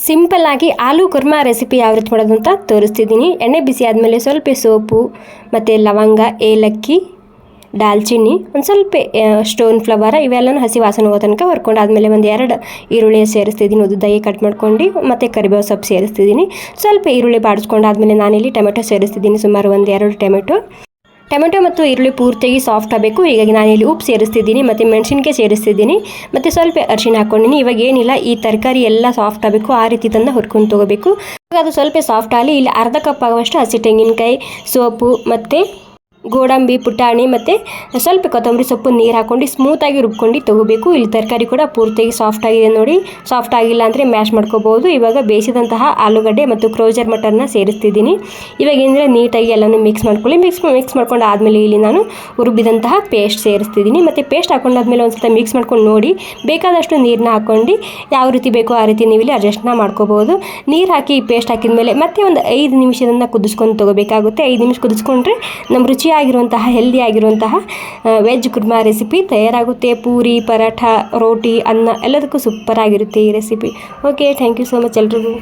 Simple ಆಗಿ ಆಲೂ Kurma recipe ಯಾವ ರೀತಿ ಮಾಡೋದು ಅಂತ ತೋರಿಸ್ತಿದ್ದೀನಿ. ಎಣ್ಣೆ ಬಿಸಿ ಆದಮೇಲೆ ಸ್ವಲ್ಪ ಸೋಪು ಮತ್ತು ಲವಂಗ, ಏಲಕ್ಕಿ, ದಾಲ್ಚಿನ್ನಿ, ಒಂದು ಸ್ವಲ್ಪ ಸ್ಟೋನ್ ಫ್ಲವರ್ ಇವೆಲ್ಲನೂ ಹಸಿ ವಾಸನೆ ಹೋಗೋ ತನಕ ಹುರ್ಕೊಂಡು ಆದಮೇಲೆ ಒಂದು 2 ಈರುಳ್ಳಿ ಸೇರಿಸ್ತಿದ್ದೀನಿ, ಉದ್ದುದಾಗಿ ಕಟ್ ಮಾಡ್ಕೊಂಡು, ಮತ್ತು ಕರಿಬೇವು ಸೊಪ್ಪು ಸೇರಿಸ್ತಿದ್ದೀನಿ. ಸ್ವಲ್ಪ ಈರುಳ್ಳಿ ಬಾಡಿಸ್ಕೊಂಡು ಆದಮೇಲೆ ನಾನಿಲ್ಲಿ ಟೊಮೆಟೊ ಸೇರಿಸ್ತಿದ್ದೀನಿ, ಸುಮಾರು ಒಂದು 2 ಟೊಮೆಟೊ ಮತ್ತು ಈರುಳ್ಳಿ ಪೂರ್ತಿಯಾಗಿ ಸಾಫ್ಟ್ ಆಗಬೇಕು. ಹೀಗಾಗಿ ನಾನಿಲ್ಲಿ ಉಪ್ಪು ಸೇರಿಸ್ತಿದ್ದೀನಿ ಮತ್ತು ಮೆಣಸಿನ್ಕಾಯಿ ಸೇರಿಸ್ತಿದ್ದೀನಿ ಮತ್ತು ಸ್ವಲ್ಪ ಅರಿಶಿನ ಹಾಕ್ಕೊಂಡಿನಿ. ಇವಾಗ ಏನಿಲ್ಲ, ಈ ತರಕಾರಿ ಎಲ್ಲ ಸಾಫ್ಟ್ ಆಗಬೇಕು, ಆ ರೀತಿ ತಂದು ಹುರ್ಕೊಂಡು ತೊಗೋಬೇಕು. ಇವಾಗ ಅದು ಸ್ವಲ್ಪ ಸಾಫ್ಟ್ ಆಗಲಿ. ಇಲ್ಲಿ ಅರ್ಧ ಕಪ್ ಆಗುವಷ್ಟು ಹಸಿ ತೆಂಗಿನಕಾಯಿ, ಸೋಪು ಮತ್ತು ಗೋಡಂಬಿ, ಪುಟಾಣಿ ಮತ್ತು ಸ್ವಲ್ಪ ಕೊತ್ತಂಬರಿ ಸೊಪ್ಪು ನೀರು ಹಾಕ್ಕೊಂಡು ಸ್ಮೂತಾಗಿ ರುಬ್ಕೊಂಡು ತೊಗೋಬೇಕು. ಇಲ್ಲಿ ತರಕಾರಿ ಕೂಡ ಪೂರ್ತಿಯಾಗಿ ಸಾಫ್ಟ್ ಆಗಿದೆ ನೋಡಿ. ಸಾಫ್ಟ್ ಆಗಿಲ್ಲ ಅಂದರೆ ಮ್ಯಾಶ್ ಮಾಡ್ಕೋಬೋದು. ಇವಾಗ ಬೇಯಿಸಿದಂತಹ ಆಲೂಗಡ್ಡೆ ಮತ್ತು ಕ್ರೋಜರ್ ಮಟನ್ನ ಸೇರಿಸ್ತಿದ್ದೀನಿ. ಇವಾಗ ಏನಂದರೆ ನೀಟಾಗಿ ಎಲ್ಲನೂ ಮಿಕ್ಸ್ ಮಾಡ್ಕೊಳ್ಳಿ. ಮಿಕ್ಸ್ ಮಾಡ್ಕೊಂಡು ಆದಮೇಲೆ ಇಲ್ಲಿ ನಾನು ರುಬ್ಬಿದಂತಹ ಪೇಸ್ಟ್ ಸೇರಿಸ್ತಿದ್ದೀನಿ. ಮತ್ತು ಪೇಸ್ಟ್ ಹಾಕೊಂಡಾದ್ಮೇಲೆ ಒಂದು ಸಲ ಮಿಕ್ಸ್ ಮಾಡ್ಕೊಂಡು ನೋಡಿ, ಬೇಕಾದಷ್ಟು ನೀರನ್ನ ಹಾಕ್ಕೊಂಡು ಯಾವ ರೀತಿ ಬೇಕೋ ಆ ರೀತಿ ನೀವು ಇಲ್ಲಿ ಅಡ್ಜಸ್ಟ್ನ ಮಾಡ್ಕೋಬೋದು. ನೀರು ಹಾಕಿ ಪೇಸ್ಟ್ ಹಾಕಿದ ಮತ್ತೆ ಒಂದು 5 ನಿಮಿಷದಿಂದ ಕುದಿಸ್ಕೊಂಡು ತೊಗೋಬೇಕಾಗುತ್ತೆ. 5 ನಿಮಿಷ ಕುದಿಸ್ಕೊಂಡ್ರೆ ನಮ್ಮ ರುಚಿಯಾಗಿರುವಂತಹ ಹೆಲ್ದಿ ಆಗಿರುವಂತಹ ವೆಜ್ ಕುರ್ಮಾ ರೆಸಿಪಿ ತಯಾರಾಗುತ್ತೆ. ಪೂರಿ, ಪರಾಠ, ರೋಟಿ, ಅನ್ನ ಎಲ್ಲದಕ್ಕೂ ಸೂಪರ್ ಆಗಿರುತ್ತೆ ಈ recipe. Okay, thank you so much ಎಲ್ರಿಗೂ.